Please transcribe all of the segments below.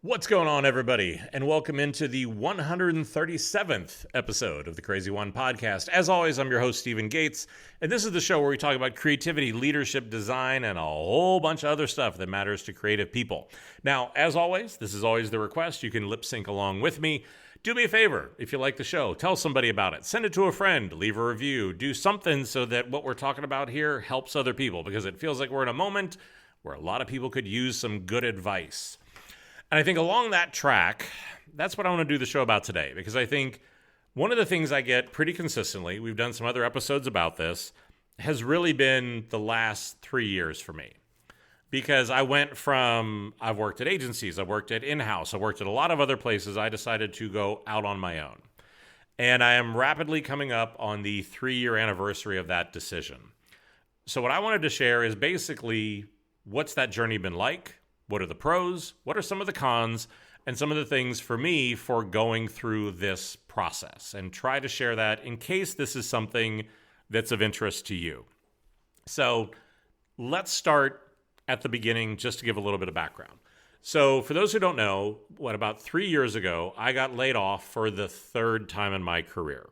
What's going on, everybody? And welcome into the 137th episode of the Crazy One podcast. As always, I'm your host, Stephen Gates, and this is the show where we talk about creativity, leadership, design, and a whole bunch of other stuff that matters to creative people. Now, as always, this is always the request. You can lip sync along with me. Do me a favor, if you like the show, tell somebody about it. Send it to a friend, leave a review, do something so that what we're talking about here helps other people, because it feels like we're in a moment where a lot of people could use some good advice. And I think along that track, that's what I want to do the show about today, because I think one of the things I get pretty consistently, we've done some other episodes about this, has really been the last 3 years for me. Because I've worked at agencies, I've worked at in-house, I've worked at a lot of other places. I decided to go out on my own. And I am rapidly coming up on the 3-year anniversary of that decision. So what I wanted to share is basically, what's that journey been like? What are the pros? What are some of the cons? And some of the things for me for going through this process, and try to share that in case this is something that's of interest to you. So let's start at the beginning just to give a little bit of background. So for those who don't know, about 3 years ago, I got laid off for the third time in my career.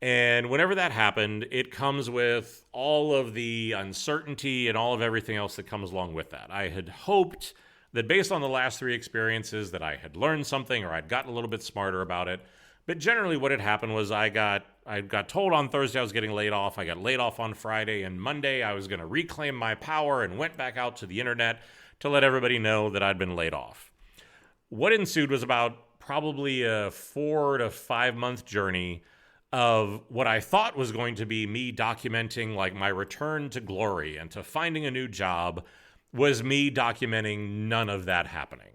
And whenever that happened, it comes with all of the uncertainty and all of everything else that comes along with that. I had hoped that based on the last 3 experiences that I had learned something, or I'd gotten a little bit smarter about it. But generally what had happened was I got told on Thursday I was getting laid off. I got laid off on Friday, and Monday I was going to reclaim my power and went back out to the internet to let everybody know that I'd been laid off. What ensued was about probably a 4 to 5 month journey of what I thought was going to be me documenting like my return to glory and to finding a new job, was me documenting none of that happening.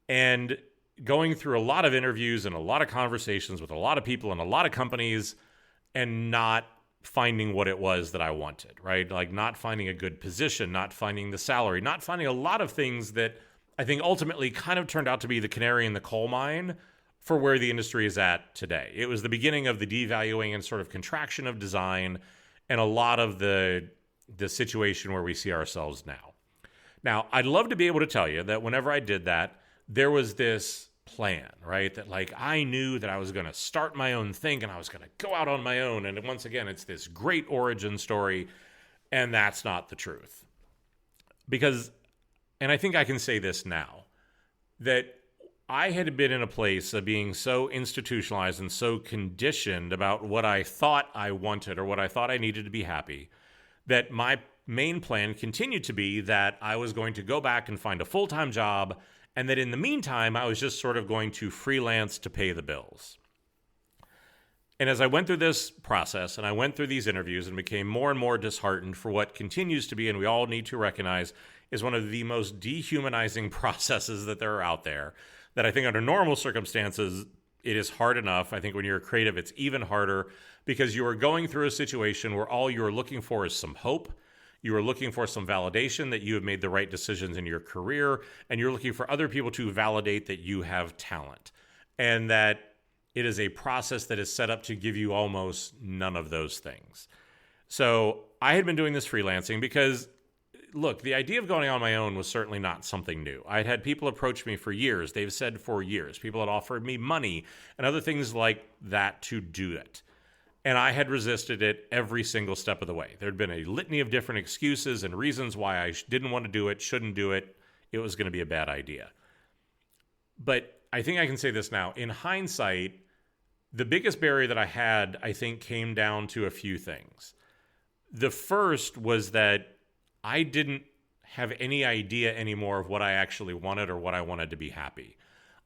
And going through a lot of interviews and a lot of conversations with a lot of people and a lot of companies, and not finding what it was that I wanted, right? Like not finding a good position, not finding the salary, not finding a lot of things that I think ultimately kind of turned out to be the canary in the coal mine for where the industry is at today. It was the beginning of the devaluing and sort of contraction of design, and a lot of the situation where we see ourselves now. Now, I'd love to be able to tell you that whenever I did that, there was this plan, right? That like I knew that I was going to start my own thing and I was going to go out on my own. And once again, it's this great origin story, and that's not the truth. Because, and I think I can say this now, that I had been in a place of being so institutionalized and so conditioned about what I thought I wanted or what I thought I needed to be happy, that my main plan continued to be that I was going to go back and find a full-time job, and that in the meantime, I was just sort of going to freelance to pay the bills. And as I went through this process and I went through these interviews and became more and more disheartened for what continues to be, and we all need to recognize, is one of the most dehumanizing processes that there are out there, that I think under normal circumstances, it is hard enough. I think when you're creative, it's even harder, because you are going through a situation where all you are looking for is some hope. You are looking for some validation that you have made the right decisions in your career, and you're looking for other people to validate that you have talent, and that it is a process that is set up to give you almost none of those things. So I had been doing this freelancing because, look, the idea of going on my own was certainly not something new. I'd had people approach me for years. They've said for years. People had offered me money and other things like that to do it. And I had resisted it every single step of the way. There'd been a litany of different excuses and reasons why I didn't want to do it, shouldn't do it. It was going to be a bad idea. But I think I can say this now. In hindsight, the biggest barrier that I had, I think, came down to a few things. The first was that I didn't have any idea anymore of what I actually wanted or what I wanted to be happy.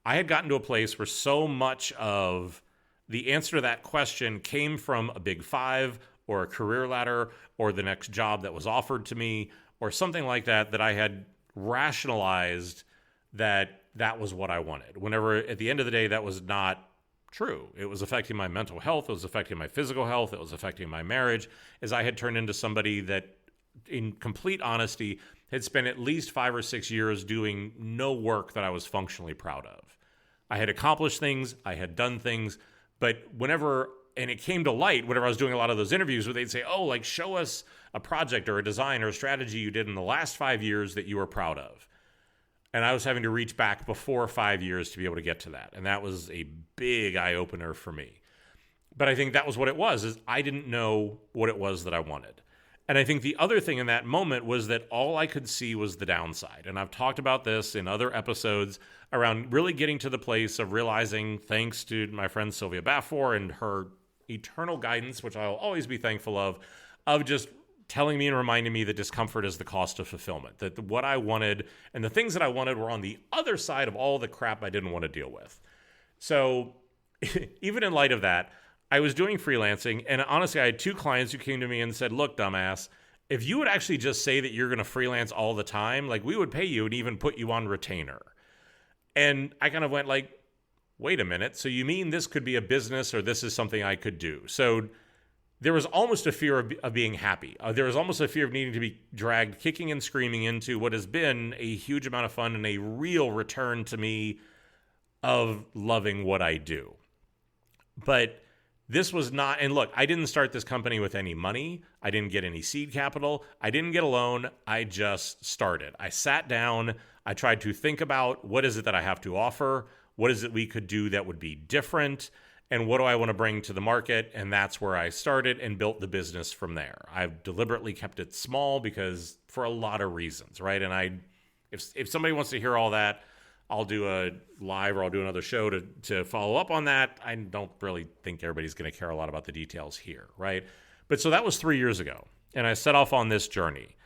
I had gotten to a place where so much of the answer to that question came from a big five or a career ladder or the next job that was offered to me or something like that, that I had rationalized that that was what I wanted. Whenever at the end of the day, that was not true. It was affecting my mental health. It was affecting my physical health. It was affecting my marriage, as I had turned into somebody that, in complete honesty, had spent at least 5 or 6 years doing no work that I was functionally proud of. I had accomplished things. I had done things. But whenever, and it came to light whenever I was doing a lot of those interviews where they'd say, oh, like show us a project or a design or a strategy you did in the last 5 years that you were proud of. And I was having to reach back before 5 years to be able to get to that. And that was a big eye opener for me. But I think that was what it was, is I didn't know what it was that I wanted. And I think the other thing in that moment was that all I could see was the downside. And I've talked about this in other episodes around really getting to the place of realizing, thanks to my friend Sylvia Baffour and her eternal guidance, which I'll always be thankful of just telling me and reminding me that discomfort is the cost of fulfillment, that what I wanted and the things that I wanted were on the other side of all the crap I didn't want to deal with. So even in light of that, I was doing freelancing, and honestly, I had 2 clients who came to me and said, look, dumbass, if you would actually just say that you're going to freelance all the time, like, we would pay you and even put you on retainer. And I kind of went like, wait a minute, so you mean this could be a business, or this is something I could do? So there was almost a fear of being happy. There was almost a fear of needing to be dragged kicking and screaming into what has been a huge amount of fun and a real return to me of loving what I do. But this was not, and look, I didn't start this company with any money. I didn't get any seed capital. I didn't get a loan. I just started. I sat down. I tried to think about, what is it that I have to offer? What is it we could do that would be different? And what do I want to bring to the market? And that's where I started and built the business from there. I've deliberately kept it small because for a lot of reasons, right? And if somebody wants to hear all that, I'll do a live or I'll do another show to follow up on that. I don't really think everybody's going to care a lot about the details here, right? But so that was 3 years ago, and I set off on this journey.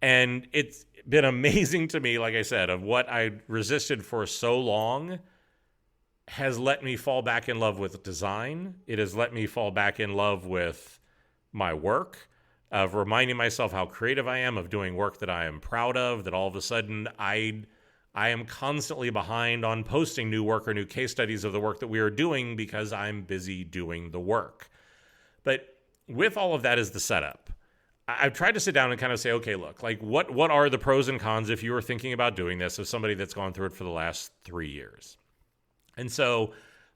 And it's been amazing to me, like I said, of what I resisted for so long has let me fall back in love with design. It has let me fall back in love with my work, of reminding myself how creative I am, of doing work that I am proud of, that all of a sudden I am constantly behind on posting new work or new case studies of the work that we are doing because I'm busy doing the work. But with all of that as the setup, I've tried to sit down and kind of say, okay, look, like what are the pros and cons if you were thinking about doing this as somebody that's gone through it for the last 3 years? And so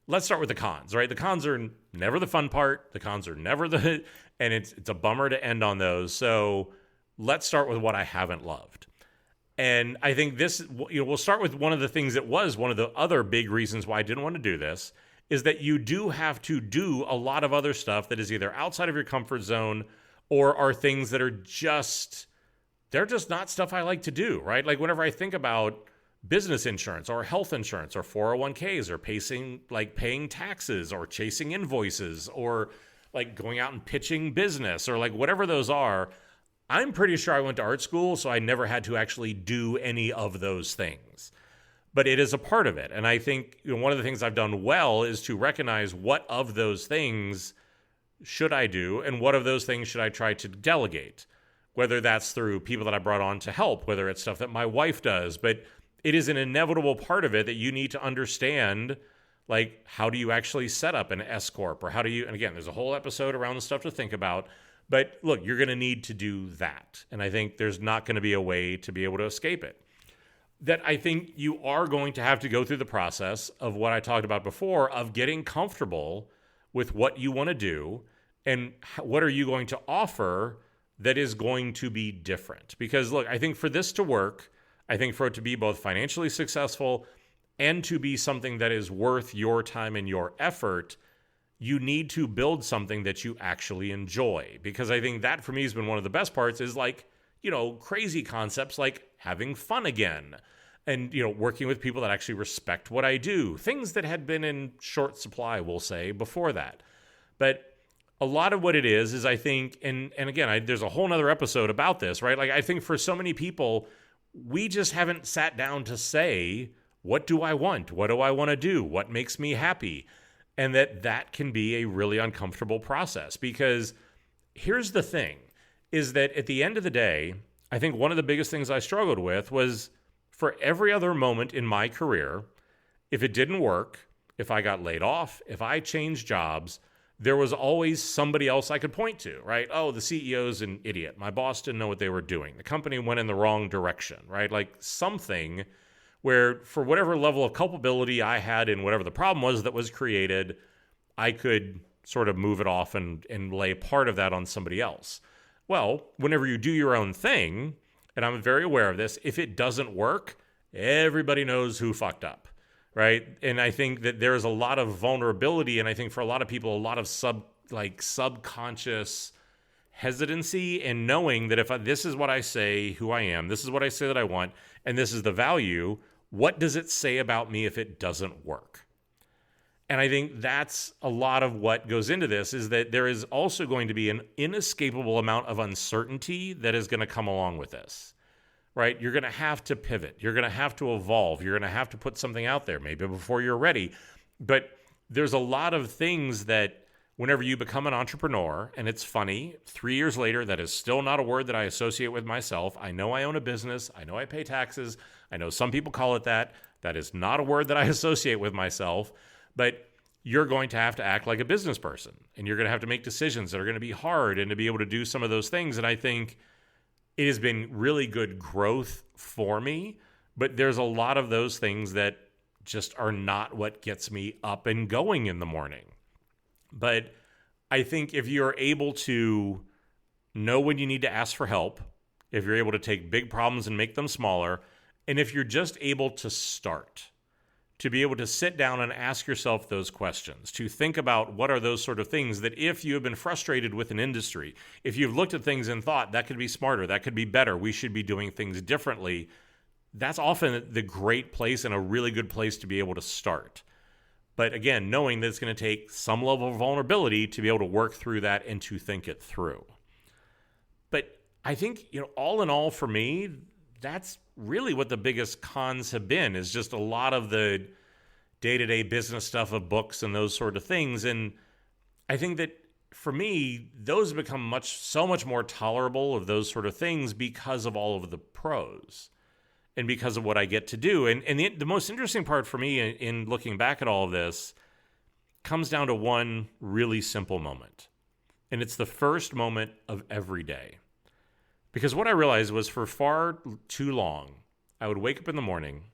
let's start with the cons, right? The cons are never the fun part. The cons are never and it's a bummer to end on those. So let's start with what I haven't loved. And I think this, we'll start with one of the things that was one of the other big reasons why I didn't want to do this, is that you do have to do a lot of other stuff that is either outside of your comfort zone or are things that are they're just not stuff I like to do, right? Like whenever I think about business insurance or health insurance or 401ks or paying taxes or chasing invoices or like going out and pitching business or like whatever those are, I'm pretty sure I went to art school, so I never had to actually do any of those things. But it is a part of it. And I think one of the things I've done well is to recognize what of those things should I do and what of those things should I try to delegate, whether that's through people that I brought on to help, whether it's stuff that my wife does. But it is an inevitable part of it that you need to understand, like, how do you actually set up an S Corp? Or how do you, and again, there's a whole episode around the stuff to think about. But look, you're going to need to do that. And I think there's not going to be a way to be able to escape it. That I think you are going to have to go through the process of what I talked about before, of getting comfortable with what you want to do and what are you going to offer that is going to be different. Because look, I think for this to work, I think for it to be both financially successful and to be something that is worth your time and your effort, you need to build something that you actually enjoy. Because I think that for me has been one of the best parts is like, crazy concepts like having fun again and, working with people that actually respect what I do. Things that had been in short supply, we'll say, before that. But a lot of what it is I think, and again, there's a whole nother episode about this, right? Like I think for so many people, we just haven't sat down to say, what do I want? What do I want to do? What makes me happy? And that can be a really uncomfortable process, because here's the thing, is that at the end of the day, I think one of the biggest things I struggled with was for every other moment in my career, if it didn't work, if I got laid off, if I changed jobs, there was always somebody else I could point to, right? Oh, the CEO's an idiot. My boss didn't know what they were doing. The company went in the wrong direction, right? Like something where for whatever level of culpability I had in whatever the problem was that was created, I could sort of move it off and lay part of that on somebody else. Well, whenever you do your own thing, and I'm very aware of this, if it doesn't work, everybody knows who fucked up, right? And I think that there's a lot of vulnerability, and I think for a lot of people, a lot of subconscious hesitancy in knowing that this is what I say who I am, this is what I say that I want, and this is the value, what does it say about me if it doesn't work? And I think that's a lot of what goes into this, is that there is also going to be an inescapable amount of uncertainty that is going to come along with this, right? You're going to have to pivot. You're going to have to evolve. You're going to have to put something out there, maybe before you're ready. But there's a lot of things that whenever you become an entrepreneur, and it's funny, 3 years later, that is still not a word that I associate with myself. I know I own a business. I know I pay taxes. I know some people call it that. That is not a word that I associate with myself. But you're going to have to act like a business person, and you're going to have to make decisions that are going to be hard and to be able to do some of those things. And I think it has been really good growth for me, but there's a lot of those things that just are not what gets me up and going in the morning. But I think if you're able to know when you need to ask for help, if you're able to take big problems and make them smaller, and if you're just able to start, to be able to sit down and ask yourself those questions, to think about what are those sort of things that if you have been frustrated with an industry, if you've looked at things and thought that could be smarter, that could be better, we should be doing things differently, that's often the great place and a really good place to be able to start. But again, knowing that it's going to take some level of vulnerability to be able to work through that and to think it through. But I think, all in all for me, that's really what the biggest cons have been, is just a lot of the day-to-day business stuff of books and those sort of things. And I think that for me, those have become so much more tolerable of those sort of things because of all of the pros and because of what I get to do. And the most interesting part for me in looking back at all of this comes down to one really simple moment. And it's the first moment of every day. Because what I realized was for far too long, I would wake up in the morning,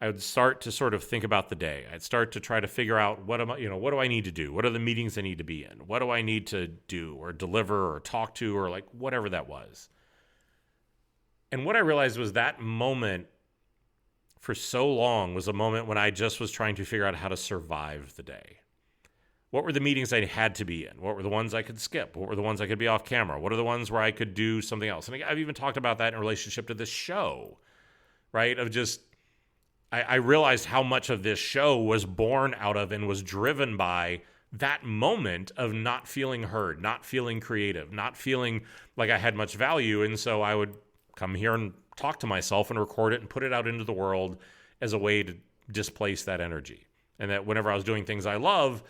I would start to sort of think about the day. I'd start to try to figure out what do I need to do? What are the meetings I need to be in? What do I need to do or deliver or talk to, or like whatever that was. And what I realized was that moment for so long was a moment when I just was trying to figure out how to survive the day. What were the meetings I had to be in? What were the ones I could skip? What were the ones I could be off camera? What are the ones where I could do something else? And I've even talked about that in relationship to this show, right? Of just, I realized how much of this show was born out of and was driven by that moment of not feeling heard, not feeling creative, not feeling like I had much value. And so I would come here and talk to myself and record it and put it out into the world as a way to displace that energy. And that whenever I was doing things I love,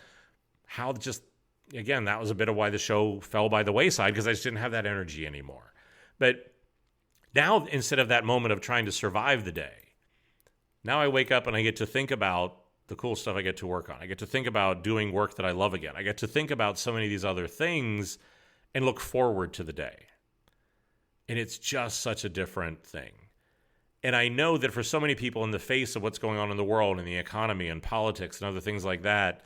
that was a bit of why the show fell by the wayside, because I just didn't have that energy anymore. But now, instead of that moment of trying to survive the day, now I wake up and I get to think about the cool stuff I get to work on. I get to think about doing work that I love again. I get to think about so many of these other things and look forward to the day. And it's just such a different thing. And I know that for so many people, in the face of what's going on in the world and the economy and politics and other things like that,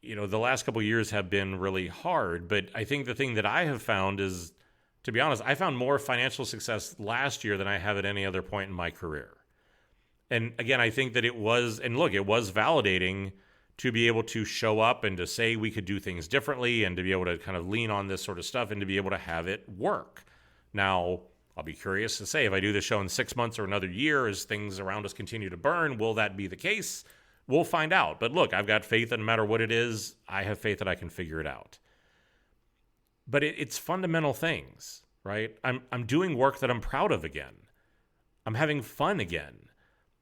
the last couple of years have been really hard. But I think the thing that I have found is, to be honest, I found more financial success last year than I have at any other point in my career. And again, I think that it was validating to be able to show up and to say we could do things differently and to be able to kind of lean on this sort of stuff and to be able to have it work. Now, I'll be curious to say, if I do this show in 6 months or another year, as things around us continue to burn, will that be the case? We'll find out. But look, I've got faith that no matter what it is, I have faith that I can figure it out. But it's fundamental things, right? I'm doing work that I'm proud of again. I'm having fun again.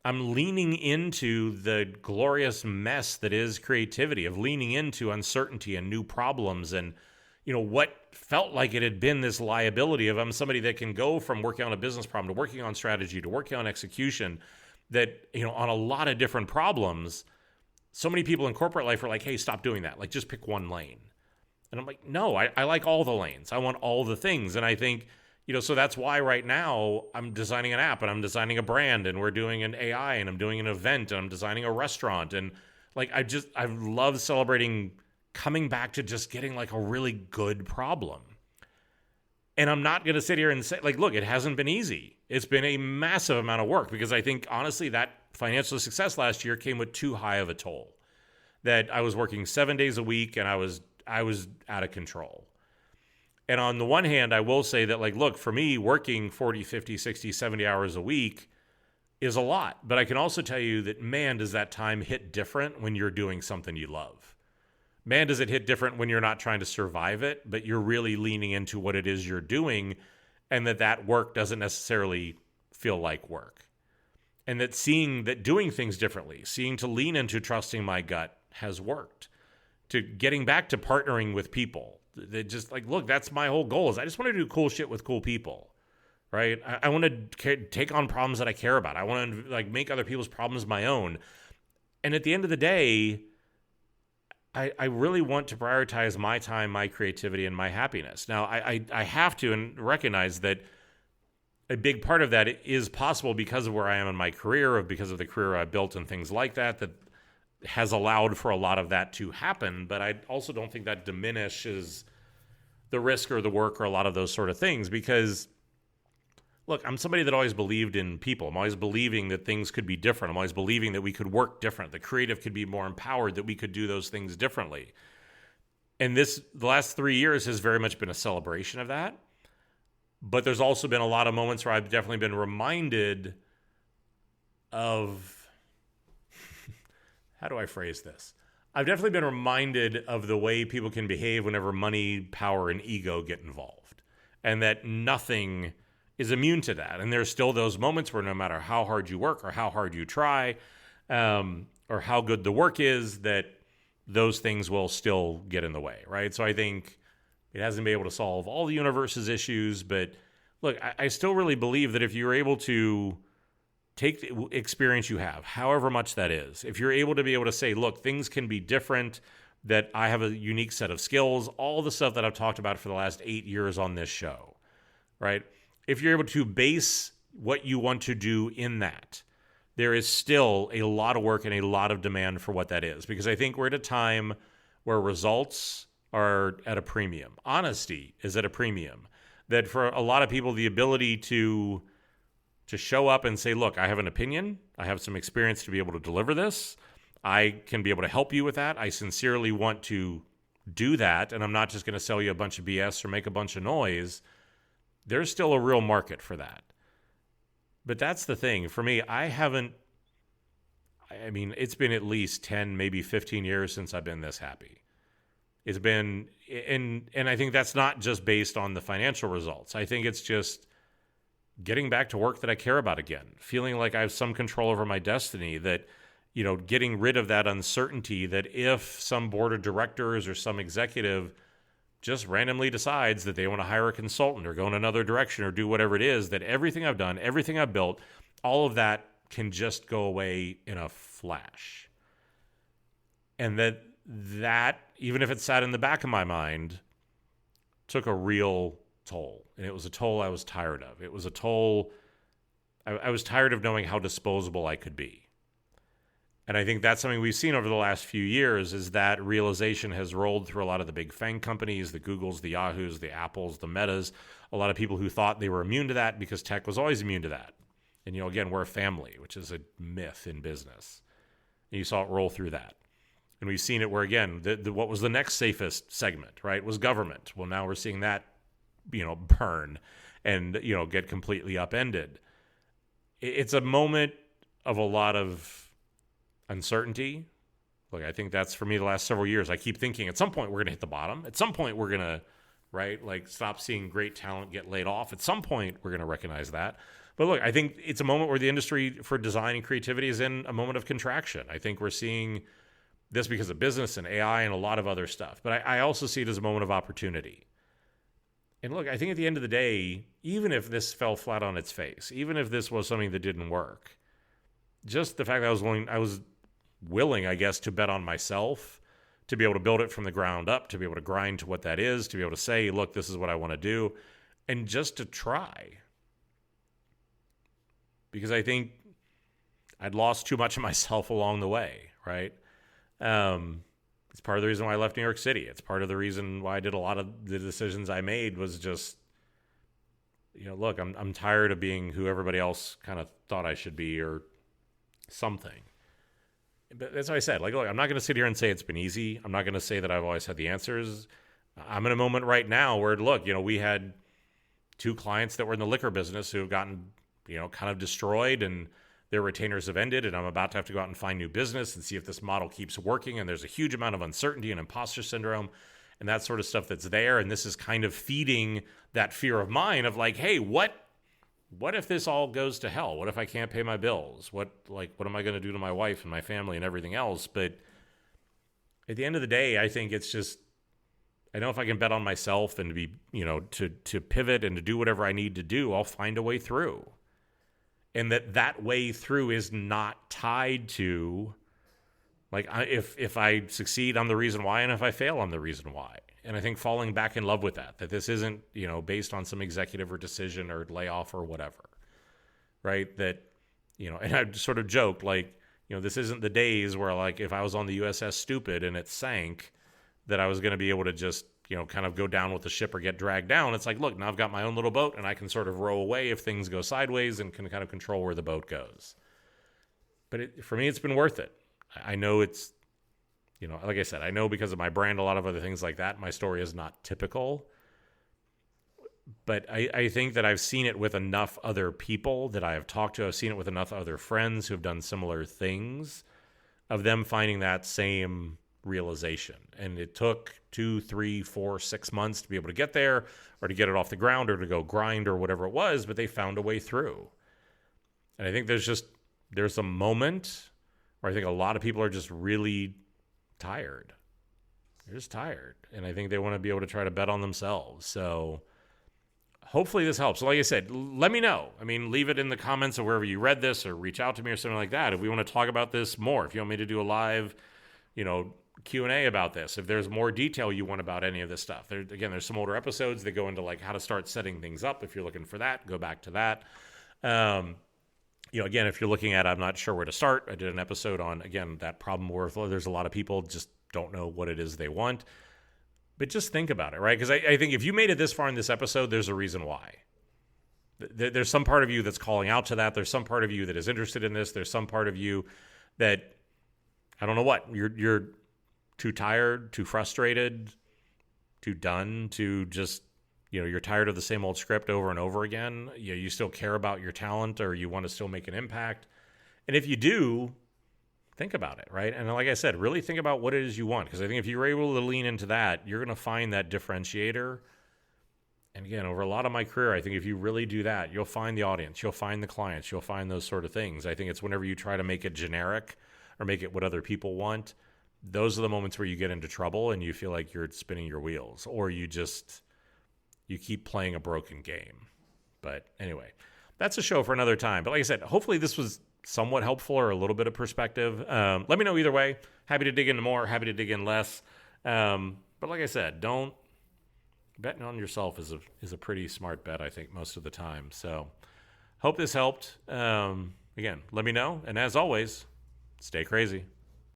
I'm leaning into the glorious mess that is creativity, of leaning into uncertainty and new problems and, what felt like it had been this liability of I'm somebody that can go from working on a business problem to working on strategy to working on execution, that, on a lot of different problems. So many people in corporate life are like, hey, stop doing that. Like, just pick one lane. And I'm like, no, I like all the lanes. I want all the things. And I think, so that's why right now I'm designing an app and I'm designing a brand and we're doing an AI and I'm doing an event and I'm designing a restaurant. And like, I love celebrating coming back to just getting like a really good problem. And I'm not going to sit here and say, like, look, it hasn't been easy. It's been a massive amount of work because I think, honestly, that financial success last year came with too high of a toll. That I was working 7 days a week and I was out of control. And on the one hand, I will say that, like, look, for me, working 40, 50, 60, 70 hours a week is a lot. But I can also tell you that, man, does that time hit different when you're doing something you love. Man, does it hit different when you're not trying to survive it, but you're really leaning into what it is you're doing, and that work doesn't necessarily feel like work. And that seeing that doing things differently, seeing to lean into trusting my gut has worked. To getting back to partnering with people. That just like, look, that's my whole goal is I just want to do cool shit with cool people, right? I want to take on problems that I care about. I want to like make other people's problems my own. And at the end of the day, I really want to prioritize my time, my creativity, and my happiness. Now, I have to and recognize that a big part of that is possible because of where I am in my career, or because of the career I built and things like that has allowed for a lot of that to happen. But I also don't think that diminishes the risk or the work or a lot of those sort of things because, look, I'm somebody that always believed in people. I'm always believing that things could be different. I'm always believing that we could work different. The creative could be more empowered, that we could do those things differently. And the last 3 years has very much been a celebration of that. But there's also been a lot of moments where I've definitely been reminded of, how do I phrase this? I've definitely been reminded of the way people can behave whenever money, power, and ego get involved. And that nothing is immune to that. And there's still those moments where no matter how hard you work or how hard you try, or how good the work is, that those things will still get in the way, right? So I think it hasn't been able to solve all the universe's issues, but look, I still really believe that if you're able to take the experience you have, however much that is, if you're able to say, look, things can be different, that I have a unique set of skills, all the stuff that I've talked about for the last 8 years on this show, right? If you're able to base what you want to do in that, there is still a lot of work and a lot of demand for what that is. Because I think we're at a time where results are at a premium. Honesty is at a premium. That for a lot of people, the ability to show up and say, look, I have an opinion. I have some experience to be able to deliver this. I can be able to help you with that. I sincerely want to do that. And I'm not just going to sell you a bunch of BS or make a bunch of noise. There's still a real market for that. But that's the thing. For me, it's been at least 10, maybe 15 years since I've been this happy. It's been, and I think that's not just based on the financial results. I think it's just getting back to work that I care about again, feeling like I have some control over my destiny, that, getting rid of that uncertainty that if some board of directors or some executive just randomly decides that they want to hire a consultant or go in another direction or do whatever it is, that everything I've done, everything I've built, all of that can just go away in a flash. And that, even if it sat in the back of my mind, took a real toll. And it was a toll I was tired of. It was a toll, I was tired of knowing how disposable I could be. And I think that's something we've seen over the last few years, is that realization has rolled through a lot of the big FANG companies, the Googles, the Yahoos, the Apples, the Metas, a lot of people who thought they were immune to that because tech was always immune to that. And, again, we're a family, which is a myth in business. And you saw it roll through that. And we've seen it where, again, what was the next safest segment, right, was government. Well, now we're seeing that, burn and, get completely upended. It's a moment of a lot of uncertainty. Look, I think that's, for me, the last several years. I keep thinking at some point we're going to hit the bottom. At some point we're going to, right, stop seeing great talent get laid off. At some point we're going to recognize that. But look, I think it's a moment where the industry for design and creativity is in a moment of contraction. I think we're seeing this because of business and AI and a lot of other stuff. But I also see it as a moment of opportunity. And look, I think at the end of the day, even if this fell flat on its face, even if this was something that didn't work, just the fact that I was willing, I guess, to bet on myself, to be able to build it from the ground up, to be able to grind to what that is, to be able to say, look, this is what I want to do, and just to try. Because I think I'd lost too much of myself along the way, right? It's part of the reason why I left New York City. It's part of the reason why I did a lot of the decisions I made, was just look, I'm tired of being who everybody else kind of thought I should be or something. But that's what I said. Like, look, I'm not going to sit here and say it's been easy. I'm not going to say that I've always had the answers. I'm in a moment right now where, look, we had 2 clients that were in the liquor business who have gotten, kind of destroyed, and their retainers have ended, and I'm about to have to go out and find new business and see if this model keeps working. And there's a huge amount of uncertainty and imposter syndrome and that sort of stuff that's there. And this is kind of feeding that fear of mine of like, hey, what if this all goes to hell? What if I can't pay my bills? What am I going to do to my wife and my family and everything else? But at the end of the day, I think it's just, I know if I can bet on myself and to be, to pivot and to do whatever I need to do, I'll find a way through. And that way through is not tied to, like, if I succeed, I'm the reason why, and if I fail, I'm the reason why. And I think falling back in love with that this isn't, based on some executive or decision or layoff or whatever, right? That, and I sort of joked, like, this isn't the days where, like, if I was on the USS Stupid and it sank, that I was going to be able to just, kind of go down with the ship or get dragged down. It's like, look, now I've got my own little boat and I can sort of row away if things go sideways and can kind of control where the boat goes. But for me, it's been worth it. I know it's, like I said, I know because of my brand, a lot of other things like that, my story is not typical. But I think that I've seen it with enough other people that I have talked to. I've seen it with enough other friends who have done similar things, of them finding that same realization. And it took 2, 3, 4, 6 months to be able to get there, or to get it off the ground, or to go grind, or whatever it was, but they found a way through. And I think there's a moment where I think a lot of people are just really tired. They're just tired. And I think they want to be able to try to bet on themselves. So hopefully this helps. So like I said, let me know. I mean, leave it in the comments of wherever you read this, or reach out to me or something like that. If we want to talk about this more, if you want me to do a live, Q&A about this, if there's more detail you want about any of this stuff. There's some older episodes that go into like how to start setting things up. If you're looking for that, go back to that. Again, if you're looking at, I'm not sure where to start. I did an episode on, again, that problem where there's a lot of people just don't know what it is they want. But just think about it, right? Because I think if you made it this far in this episode, there's a reason why. There's some part of you that's calling out to that. There's some part of you that is interested in this. There's some part of you that, I don't know what, you're too tired, too frustrated, too done, to just, you're tired of the same old script over and over again. You still care about your talent, or you want to still make an impact. And if you do, think about it, right? And like I said, really think about what it is you want. Because I think if you're able to lean into that, you're going to find that differentiator. And again, over a lot of my career, I think if you really do that, you'll find the audience, you'll find the clients, you'll find those sort of things. I think it's whenever you try to make it generic or make it what other people want, those are the moments where you get into trouble and you feel like you're spinning your wheels, or you keep playing a broken game. But anyway, that's a show for another time. But like I said, hopefully this was somewhat helpful or a little bit of perspective. Let me know either way. Happy to dig into more, happy to dig in less. But like I said, betting on yourself is a pretty smart bet, I think, most of the time. So hope this helped. Again, let me know. And as always, stay crazy.